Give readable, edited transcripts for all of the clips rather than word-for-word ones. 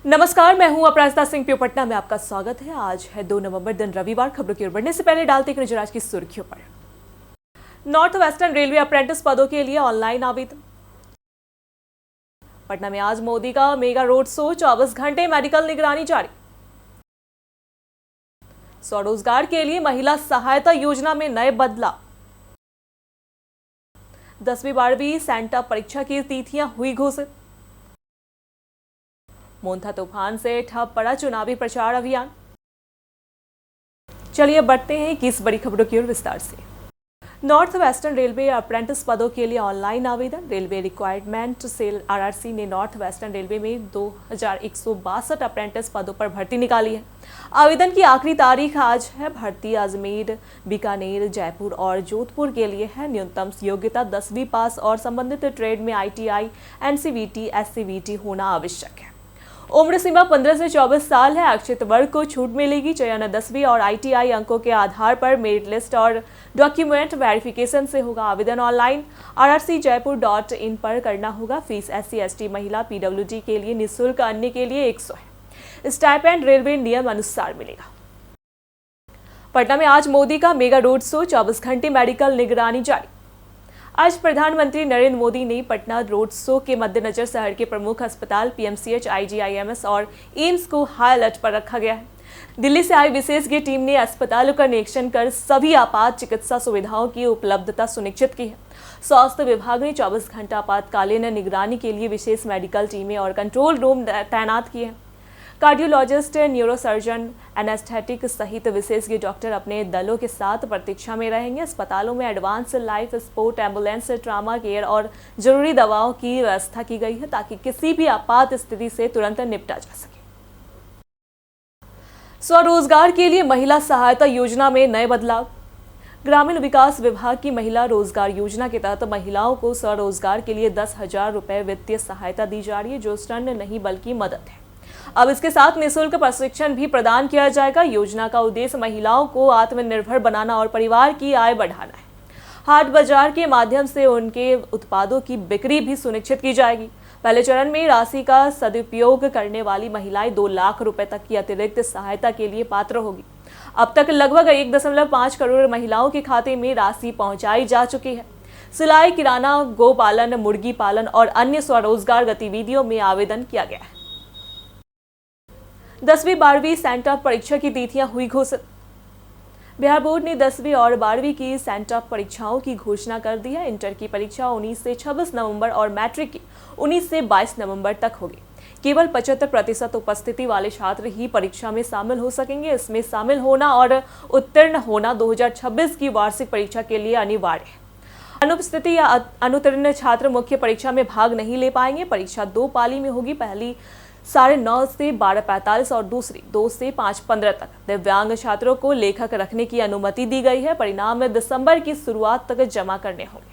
नमस्कार, मैं हूं अपराजिता सिंह। प्यो पटना में आपका स्वागत है। आज है 2 नवंबर, दिन रविवार। खबरों की ओर बढ़ने से पहले डालते एक नजर आज की सुर्खियों पर। नॉर्थ वेस्टर्न रेलवे अप्रेंटिस पदों के लिए ऑनलाइन आवेदन। पटना में आज मोदी का मेगा रोड शो, 24 घंटे मेडिकल निगरानी जारी। स्वरोजगार के लिए महिला सहायता योजना में नए बदलाव। 10वीं-12वीं सेंटा परीक्षा की तिथियां हुई घोषित। मोंथा तूफान से ठप पड़ा चुनावी प्रचार अभियान। चलिए बढ़ते हैं कि इस बड़ी खबरों की ओर विस्तार से। नॉर्थ वेस्टर्न रेलवे अप्रेंटिस पदों के लिए ऑनलाइन आवेदन। रेलवे रिक्वायरमेंट सेल आरआरसी ने नॉर्थ वेस्टर्न रेलवे में 2162 अप्रेंटिस पदों पर भर्ती निकाली है। आवेदन की आखिरी तारीख आज है। भर्ती अजमेर, बीकानेर, जयपुर और जोधपुर के लिए है। न्यूनतम योग्यता 10वीं पास और संबंधित ट्रेड में ITI, NCVT, SCVT होना आवश्यक है। उम्र सीमा 15 से 24 साल है। आरक्षित वर्ग को छूट मिलेगी। चयन 10वीं और ITI अंकों के आधार पर मेरिट लिस्ट और डॉक्यूमेंट वेरिफिकेशन से होगा। आवेदन ऑनलाइन rrcjaipur.in पर करना होगा। फीस SC, ST, महिला, PWD के लिए निःशुल्क, अन्य के लिए 100 है। स्टाइपेंड रेलवे नियम अनुसार मिलेगा। पटना में आज मोदी का मेगा रोड शो, 24 घंटे मेडिकल निगरानी जारी। आज प्रधानमंत्री नरेंद्र मोदी ने पटना रोड शो के मद्देनजर शहर के प्रमुख अस्पताल PMCH, IGIMS और एम्स को हाई अलर्ट पर रखा गया है। दिल्ली से आई विशेषज्ञ टीम ने अस्पतालों का निरीक्षण कर सभी आपात चिकित्सा सुविधाओं की उपलब्धता सुनिश्चित की है। स्वास्थ्य विभाग ने 24 घंटा आपातकालीन निगरानी के लिए विशेष मेडिकल टीमें और कंट्रोल रूम तैनात किए हैं। कार्डियोलॉजिस्ट, न्यूरोसर्जन, एनेस्थेटिक सहित विशेषज्ञ डॉक्टर अपने दलों के साथ प्रतीक्षा में रहेंगे। अस्पतालों में advance life support, ambulance, trauma care और जरूरी दवाओं की व्यवस्था की गई है ताकि किसी भी आपात स्थिति से तुरंत निपटा जा सके। स्वरोजगार के लिए महिला सहायता योजना में नए बदलाव। ग्रामीण विकास विभाग की महिला रोजगार योजना के तहत महिलाओं को स्वरोजगार के लिए 10,000 रुपए वित्तीय सहायता दी जा रही है, जो ऋण नहीं बल्कि मदद है। अब इसके साथ निःशुल्क प्रशिक्षण भी प्रदान किया जाएगा। योजना का उद्देश्य महिलाओं को आत्मनिर्भर बनाना और परिवार की आय बढ़ाना है। हाट बाजार के माध्यम से उनके उत्पादों की बिक्री भी सुनिश्चित की जाएगी। पहले चरण में राशि का सदुपयोग करने वाली महिलाएं 2 लाख रुपए तक की अतिरिक्त सहायता के लिए पात्र होगी। अब तक लगभग 1.5 करोड़ महिलाओं के खाते में राशि पहुंचाई जा चुकी है। सिलाई, किराना, गोपालन, मुर्गी पालन और अन्य स्वरोजगार गतिविधियों में आवेदन किया गया है। 10वीं-12वीं सेंटा परीक्षा की तिथियां हुई घोषित। बिहार बोर्ड ने 10वीं और 12वीं की सेंटा परीक्षाओं की घोषणा कर दी है। इंटर की परीक्षा 19 से 26 नवंबर और मैट्रिक की 19 से 22 नवंबर तक होगी। केवल 75% उपस्थिति वाले छात्र ही परीक्षा में शामिल हो सकेंगे। इसमें शामिल होना और उत्तीर्ण होना 2026 की वार्षिक परीक्षा के लिए अनिवार्य है। अनुपस्थिति या अनुत्तीर्ण छात्र मुख्य परीक्षा में भाग नहीं ले पाएंगे। परीक्षा 2 पाली में होगी। पहली 9:30 से 12:45 और दूसरी 2 से 5:15 तक। दिव्यांग छात्रों को लेखक रखने की अनुमति दी गई है। परिणाम दिसंबर की शुरुआत तक जमा करने होंगे।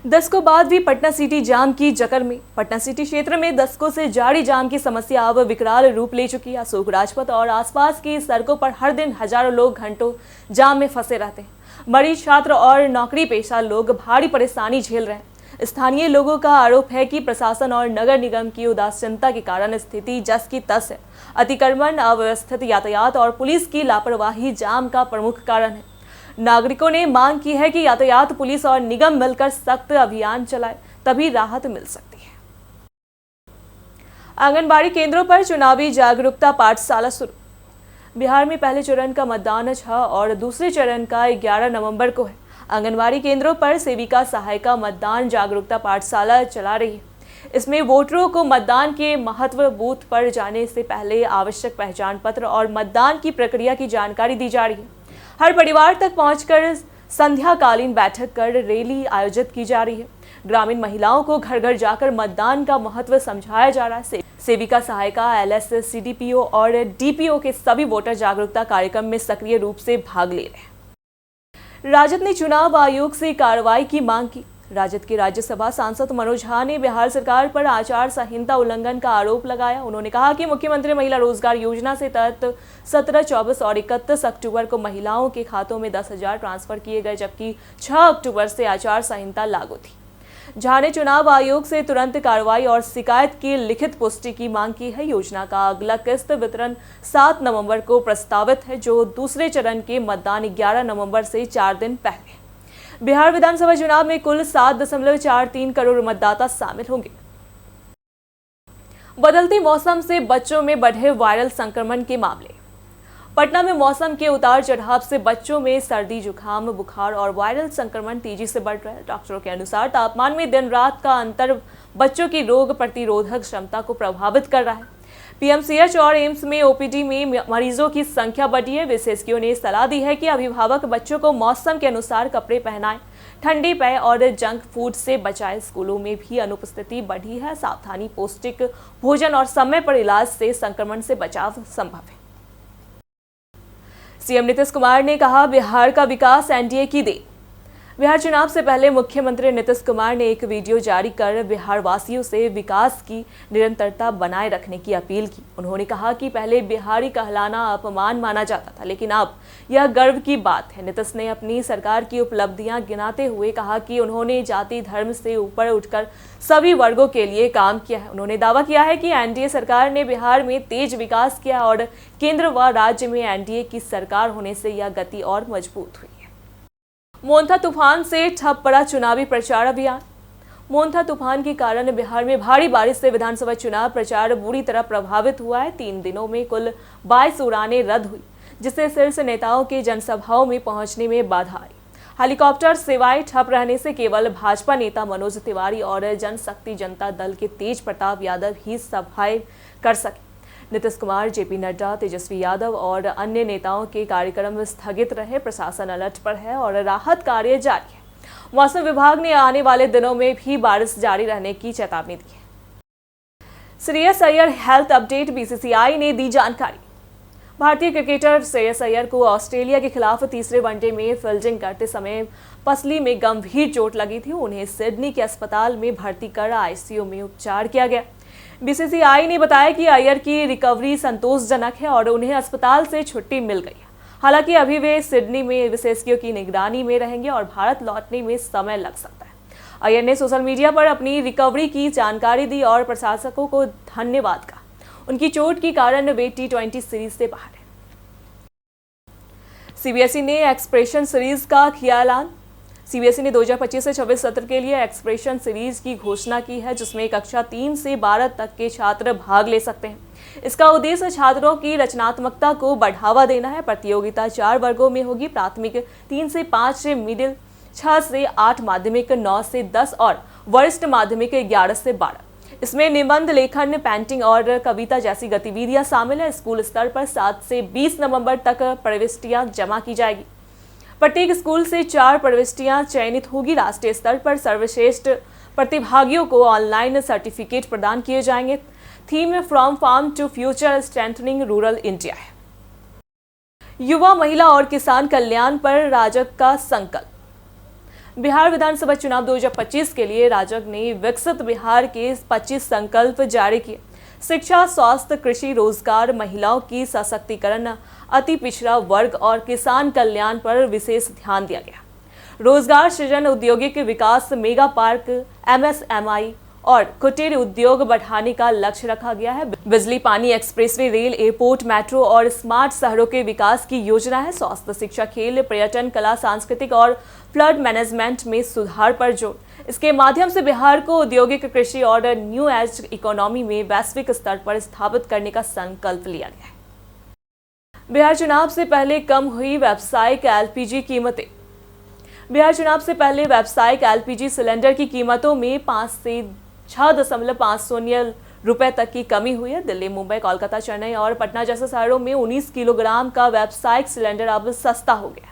10 बाद भी पटना सिटी जाम की जकड़ में। पटना सिटी क्षेत्र में दशकों से जारी जाम की समस्या अब विकराल रूप ले चुकी है। अशोक राजपथ और आसपास की सड़कों पर हर दिन हजारों लोग घंटों जाम में फंसे रहते हैं। मरीज, छात्र और नौकरी पेशा लोग भारी परेशानी झेल रहे हैं। स्थानीय लोगों का आरोप है कि प्रशासन और नगर निगम की उदासीनता के कारण स्थिति जस की तस है। अतिक्रमण, अव्यवस्थित यातायात और पुलिस की लापरवाही जाम का प्रमुख कारण है। नागरिकों ने मांग की है कि यातायात पुलिस और निगम मिलकर सख्त अभियान चलाए, तभी राहत मिल सकती है। आंगनबाड़ी केंद्रों पर चुनावी जागरूकता पाठशाला शुरू। बिहार में पहले चरण का मतदान 6 और दूसरे चरण का 11 नवंबर को है। आंगनबाड़ी केंद्रों पर सेविका सहायिका मतदान जागरूकता पाठशाला चला रही है। इसमें वोटरों को मतदान के महत्व, बूथ पर जाने से पहले आवश्यक पहचान पत्र और मतदान की प्रक्रिया की जानकारी दी जा रही है। हर परिवार तक पहुंचकर संध्याकालीन बैठक कर रैली आयोजित की जा रही है। ग्रामीण महिलाओं को घर घर जाकर मतदान का महत्व समझाया जा रहा है। सेविका सहायिका, LS, CDPO और DPO के सभी वोटर जागरूकता कार्यक्रम में सक्रिय रूप से भाग ले रहे हैं। राजद ने चुनाव आयोग से कार्रवाई की मांग की। राजद के राज्यसभा सांसद मनोज झा ने बिहार सरकार पर आचार संहिता उल्लंघन का आरोप लगाया। उन्होंने कहा कि मुख्यमंत्री महिला रोजगार योजना से तहत 17, 24 और 31 अक्टूबर को महिलाओं के खातों में 10,000 ट्रांसफर किए गए, जबकि 6 अक्टूबर से आचार संहिता लागू थी। झा ने चुनाव आयोग से तुरंत कार्रवाई और शिकायत की लिखित पुष्टि की मांग की है। योजना का अगला किस्त वितरण 7 नवंबर को प्रस्तावित है, जो दूसरे चरण के मतदान 11 नवंबर से 4 दिन पहले। बिहार विधानसभा चुनाव में कुल 7.43 करोड़ मतदाता शामिल होंगे। बदलते मौसम से बच्चों में बढ़े वायरल संक्रमण के मामले। पटना में मौसम के उतार चढ़ाव से बच्चों में सर्दी, जुकाम, बुखार और वायरल संक्रमण तेजी से बढ़ रहा है। डॉक्टरों के अनुसार तापमान में दिन रात का अंतर बच्चों की रोग प्रतिरोधक क्षमता को प्रभावित कर रहा है। पीएमसीएच और एम्स में ओपीडी में मरीजों की संख्या बढ़ी है। विशेषज्ञों ने सलाह दी है कि अभिभावक बच्चों को मौसम के अनुसार कपड़े पहनाएं, ठंडे पेय और जंक फूड से बचाएं। स्कूलों में भी अनुपस्थिति बढ़ी है। सावधानी, पौष्टिक भोजन और समय पर इलाज से संक्रमण से बचाव संभव है। सीएम नीतीश कुमार ने कहा, बिहार का विकास एनडीए की देन। बिहार चुनाव से पहले मुख्यमंत्री नीतीश कुमार ने एक वीडियो जारी कर बिहार वासियों से विकास की निरंतरता बनाए रखने की अपील की। उन्होंने कहा कि पहले बिहारी कहलाना अपमान माना जाता था, लेकिन अब यह गर्व की बात है। नीतीश ने अपनी सरकार की उपलब्धियां गिनाते हुए कहा कि उन्होंने जाति धर्म से ऊपर उठकर सभी वर्गों के लिए काम किया है। उन्होंने दावा किया है कि एनडीए सरकार ने बिहार में तेज विकास किया और केंद्र व राज्य में एनडीए की सरकार होने से यह गति और मजबूत हुई है। मोन्था तूफान से ठप पड़ा चुनावी प्रचार अभियान। मोन्था तूफान के कारण बिहार में भारी बारिश से विधानसभा चुनाव प्रचार बुरी तरह प्रभावित हुआ है। 3 दिनों में कुल 22 उड़ानें रद्द हुई, जिससे शीर्ष नेताओं के जनसभाओं में पहुंचने में बाधा आई। हेलीकॉप्टर सेवाएं ठप रहने से केवल भाजपा नेता मनोज तिवारी और जनशक्ति जनता दल के तेज प्रताप यादव ही सभाएं कर सके। नीतीश कुमार, जेपी नड्डा, तेजस्वी यादव और अन्य नेताओं के कार्यक्रम स्थगित रहे। प्रशासन अलर्ट पर है और राहत कार्य जारी है। मौसम विभाग ने आने वाले दिनों में भी बारिश जारी रहने की चेतावनी दी है। Shreyas Iyer health update, BCCI ने दी जानकारी। भारतीय क्रिकेटर श्रेयस अय्यर को ऑस्ट्रेलिया के खिलाफ तीसरे वनडे में फील्डिंग करते समय पसली में गंभीर चोट लगी थी। उन्हें सिडनी के अस्पताल में भर्ती कर आईसीयू में उपचार किया गया। बीसीसीआई ने बताया कि अय्यर की रिकवरी संतोषजनक है और उन्हें अस्पताल से छुट्टी मिल गई है। हालांकि अभी वे सिडनी में विशेषज्ञों की निगरानी में रहेंगे और भारत लौटने में समय लग सकता है। अय्यर ने सोशल मीडिया पर अपनी रिकवरी की जानकारी दी और प्रशासकों को धन्यवाद कहा। उनकी चोट के कारण वे T20 सीरीज से बाहर है। सीबीएसई ने एक्सप्रेशन सीरीज का किया ऐलान। सीबीएसई ने 2025 से 26 सत्र के लिए एक्सप्रेशन सीरीज की घोषणा की है, जिसमें कक्षा 3 से 12 तक के छात्र भाग ले सकते हैं। इसका उद्देश्य छात्रों की रचनात्मकता को बढ़ावा देना है। प्रतियोगिता 4 वर्गों में होगी। प्राथमिक 3 से 5, मिडिल 6 से 8, माध्यमिक 9 से 10 और वरिष्ठ माध्यमिक 11 से 12। इसमें निबंध लेखन, पेंटिंग और कविता जैसी गतिविधियां शामिल है। स्कूल स्तर पर 7 से 20 नवंबर तक प्रविष्टियां जमा की जाएगी। प्रत्येक स्कूल से 4 प्रविष्टियां चयनित होगी। राष्ट्रीय स्तर पर सर्वश्रेष्ठ प्रतिभागियों को ऑनलाइन सर्टिफिकेट प्रदान किए जाएंगे। Theme from farm to future strengthening rural India है। युवा, महिला और किसान कल्याण पर राजग का संकल्प। बिहार विधानसभा चुनाव 2025 के लिए राजग ने विकसित बिहार के 25 संकल्प जारी किए। शिक्षा, स्वास्थ्य, कृषि, रोजगार, महिलाओं की सशक्तिकरण, अति पिछड़ा वर्ग और किसान कल्याण पर विशेष ध्यान दिया गया। रोजगार सृजन, औद्योगिक विकास, मेगा पार्क, एमएसएमई और कुटीर उद्योग बढ़ाने का लक्ष्य रखा गया है। बिजली, पानी, एक्सप्रेसवे, रेल, एयरपोर्ट, मेट्रो और स्मार्ट शहरों के विकास की योजना है। स्वास्थ्य, शिक्षा, खेल, पर्यटन, कला, सांस्कृतिक और फ्लड मैनेजमेंट में सुधार पर जोर। इसके माध्यम से बिहार को औद्योगिक, कृषि और न्यू एज इकोनॉमी में वैश्विक स्तर पर स्थापित करने का संकल्प लिया गया है। बिहार चुनाव से पहले कम हुई व्यावसायिक एलपीजी कीमतें। बिहार चुनाव से पहले व्यावसायिक एलपीजी सिलेंडर की कीमतों में 5 से 6.50 रुपए तक की कमी हुई है। दिल्ली, मुंबई, कोलकाता, चेन्नई और पटना जैसे शहरों में 19 किलोग्राम का व्यावसायिक सिलेंडर अब सस्ता हो गया।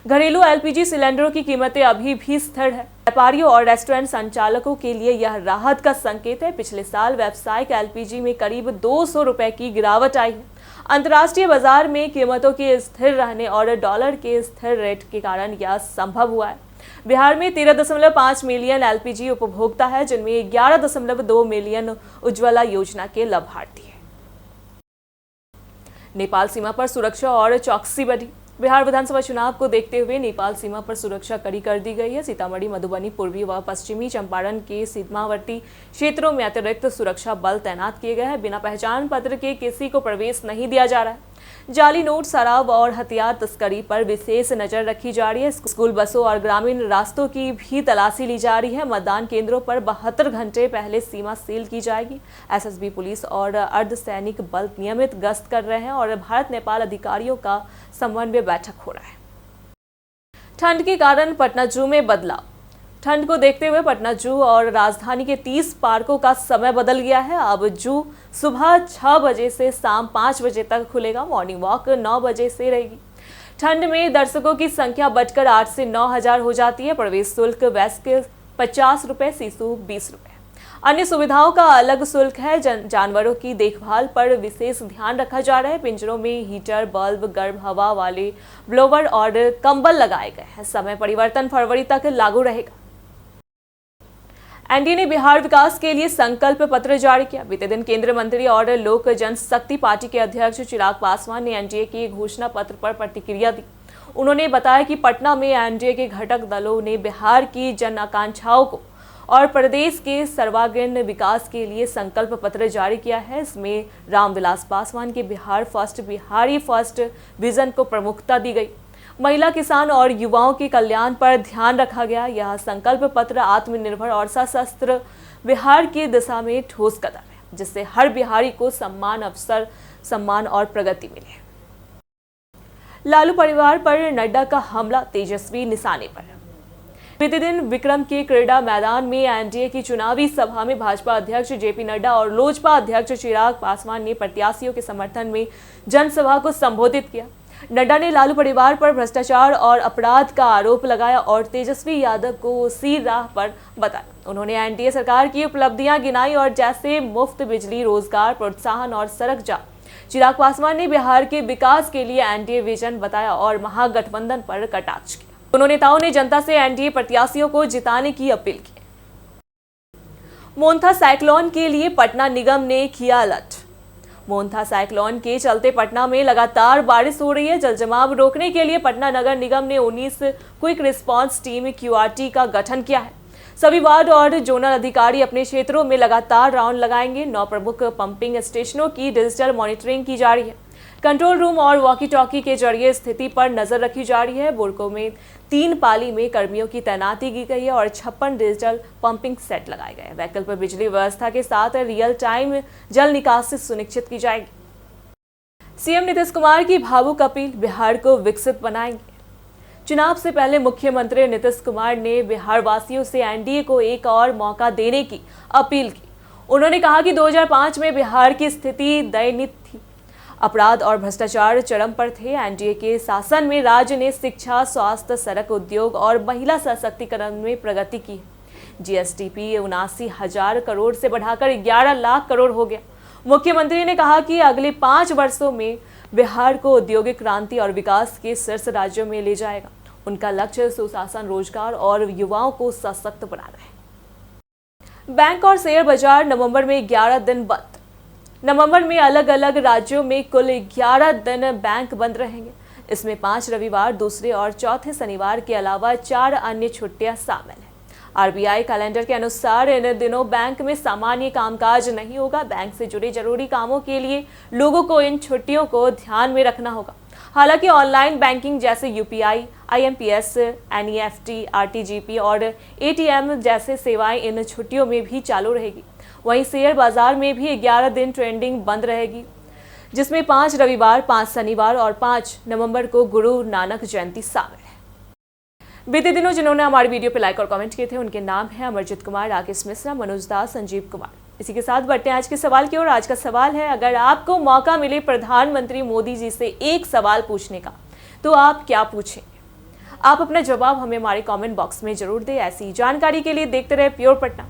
घरेलू एलपीजी सिलेंडरों की कीमतें अभी भी स्थिर है। व्यापारियों और रेस्टोरेंट संचालकों के लिए यह राहत का संकेत है। पिछले साल व्यावसायिक एलपीजी में करीब 200 रुपए की गिरावट आई है। अंतर्राष्ट्रीय बाजार में कीमतों के स्थिर रहने और डॉलर के स्थिर रेट के कारण यह संभव हुआ है। बिहार में 13.5 मिलियन एलपीजी उपभोक्ता है, जिनमें 11.2 मिलियन उज्ज्वला योजना के लाभार्थी हैं। नेपाल सीमा पर सुरक्षा और चौकसी बढ़ी। बिहार विधानसभा चुनाव को देखते हुए नेपाल सीमा पर सुरक्षा कड़ी कर दी गई है। सीतामढ़ी, मधुबनी, पूर्वी व पश्चिमी चंपारण के सीमावर्ती क्षेत्रों में अतिरिक्त सुरक्षा बल तैनात किए गए हैं। बिना पहचान पत्र के किसी को प्रवेश नहीं दिया जा रहा है। जाली नोट, शराब और हथियार तस्करी पर विशेष नजर रखी जा रही है। स्कूल बसों और ग्रामीण रास्तों की भी तलाशी ली जा रही है। मतदान केंद्रों पर 72 घंटे पहले सीमा सील की जाएगी। एसएसबी, पुलिस और अर्धसैनिक बल नियमित गश्त कर रहे हैं और भारत नेपाल अधिकारियों का समन्वय बैठक हो रहा है। ठंड के कारण पटना जू में बदलाव। ठंड को देखते हुए पटना जू और राजधानी के 30 पार्कों का समय बदल गया है। अब जू सुबह 6 बजे से शाम 5 बजे तक खुलेगा। मॉर्निंग वॉक 9 बजे से रहेगी। ठंड में दर्शकों की संख्या बढ़कर 8 से 9 हजार हो जाती है। प्रवेश शुल्क वयस्क 50 रुपये, शिशु 20 रुपये। अन्य सुविधाओं का अलग शुल्क है। जानवरों की देखभाल पर विशेष ध्यान रखा जा रहा है। पिंजरों में हीटर, बल्ब, गर्म हवा वाले ब्लोवर और कंबल लगाए गए हैं। समय परिवर्तन फरवरी तक लागू रहेगा। एनडीए ने बिहार विकास के लिए संकल्प पत्र जारी किया। बीते दिन केंद्रीय मंत्री और लोक जनशक्ति पार्टी के अध्यक्ष चिराग पासवान ने एनडीए के घोषणा पत्र पर प्रतिक्रिया दी। उन्होंने बताया कि पटना में एनडीए के घटक दलों ने बिहार की जन आकांक्षाओं को और प्रदेश के सर्वांगीण विकास के लिए संकल्प पत्र जारी किया है। इसमें रामविलास पासवान के Bihar first, Bihari first vision को प्रमुखता दी गई। महिला, किसान और युवाओं के कल्याण पर ध्यान रखा गया। यह संकल्प पत्र आत्मनिर्भर और सशस्त्र बिहार की दिशा में ठोस कदम है, जिससे हर बिहारी को सम्मान, अवसर, सम्मान और प्रगति मिले। लालू परिवार पर नड्डा का हमला, तेजस्वी निशाने पर। बीते दिन विक्रम के क्रीडा मैदान में एनडीए की चुनावी सभा में भाजपा अध्यक्ष जेपी नड्डा और लोजपा अध्यक्ष चिराग पासवान ने प्रत्याशियों के समर्थन में जनसभा को संबोधित किया। नड्डा ने लालू परिवार पर भ्रष्टाचार और अपराध का आरोप लगाया और तेजस्वी यादव को उसी राह पर बताया। उन्होंने एनडीए सरकार की उपलब्धियां गिनाई और जैसे मुफ्त बिजली, रोजगार प्रोत्साहन और सड़क जाम। चिराग पासवान ने बिहार के विकास के लिए एनडीए विजन बताया और महागठबंधन पर कटाक्ष किया। दोनों नेताओं ने जनता से एनडीए प्रत्याशियों को जिताने की अपील की। मोन्था साइक्लोन के लिए पटना निगम ने किया अलर्ट। मोन्था साइक्लोन के चलते पटना में लगातार बारिश हो रही है। जलजमाव रोकने के लिए पटना नगर निगम ने 19 क्विक रिस्पांस टीम QRT का गठन किया है। सभी वार्ड और जोनल अधिकारी अपने क्षेत्रों में लगातार राउंड लगाएंगे। 9 प्रमुख पंपिंग स्टेशनों की डिजिटल मॉनिटरिंग की जा रही है। कंट्रोल रूम और वॉकी टॉकी के जरिए स्थिति पर नजर रखी जा रही है। बुड़को में 3 पाली में कर्मियों की तैनाती की गई है और 56 डिजिटल पंपिंग सेट लगाए गए। वैकल्पिक बिजली व्यवस्था के साथ रियल टाइम जल निकासी सुनिश्चित की जाएगी। सीएम नीतीश कुमार की भावुक अपील, बिहार को विकसित बनाएंगे। चुनाव से पहले मुख्यमंत्री नीतीश कुमार ने बिहार वासियों से एनडीए को एक और मौका देने की अपील की। उन्होंने कहा कि 2005 में बिहार की स्थिति दयनीय थी। अपराध और भ्रष्टाचार चरम पर थे। एनडीए के शासन में राज्य ने शिक्षा, स्वास्थ्य, सड़क, उद्योग और महिला सशक्तिकरण में प्रगति की है। जीएसडीपी 79,000 करोड़ से बढ़ाकर 11 लाख करोड़ हो गया। मुख्यमंत्री ने कहा कि अगले 5 वर्षों में बिहार को औद्योगिक क्रांति और विकास के शीर्ष राज्यों में ले जाएगा। उनका लक्ष्य सुशासन, रोजगार और युवाओं को सशक्त बनाना है। बैंक और शेयर बाजार नवंबर में 11 दिन बंद। नवंबर में अलग अलग राज्यों में कुल 11 दिन बैंक बंद रहेंगे। इसमें 5 रविवार, दूसरे और चौथे शनिवार के अलावा 4 अन्य छुट्टियां शामिल हैं। आरबीआई कैलेंडर के अनुसार इन दिनों बैंक में सामान्य कामकाज नहीं होगा। बैंक से जुड़े जरूरी कामों के लिए लोगों को इन छुट्टियों को ध्यान में रखना होगा। हालांकि ऑनलाइन बैंकिंग जैसे यूपीआई, आईएमपीएस, एनईएफटी, आरटीजीपी और एटीएम जैसे सेवाएं इन छुट्टियों में भी चालू रहेगी। वहीं शेयर बाजार में भी 11 दिन ट्रेडिंग बंद रहेगी, जिसमें 5 रविवार, 5 शनिवार और 5 नवंबर को गुरु नानक जयंती शामिल है। बीते दिनों जिन्होंने हमारी वीडियो पे लाइक और कमेंट किए थे उनके नाम है अमरजीत कुमार, राकेश मिश्रा, मनोज दास, संजीव कुमार। इसी के साथ बढ़ते हैं आज के सवाल की ओर। आज का सवाल है, अगर आपको मौका मिले प्रधानमंत्री मोदी जी से एक सवाल पूछने का, तो आप क्या पूछेंगे? आप अपना जवाब हमें हमारे कमेंट बॉक्स में जरूर दें। ऐसी जानकारी के लिए देखते रहे प्योर पटना।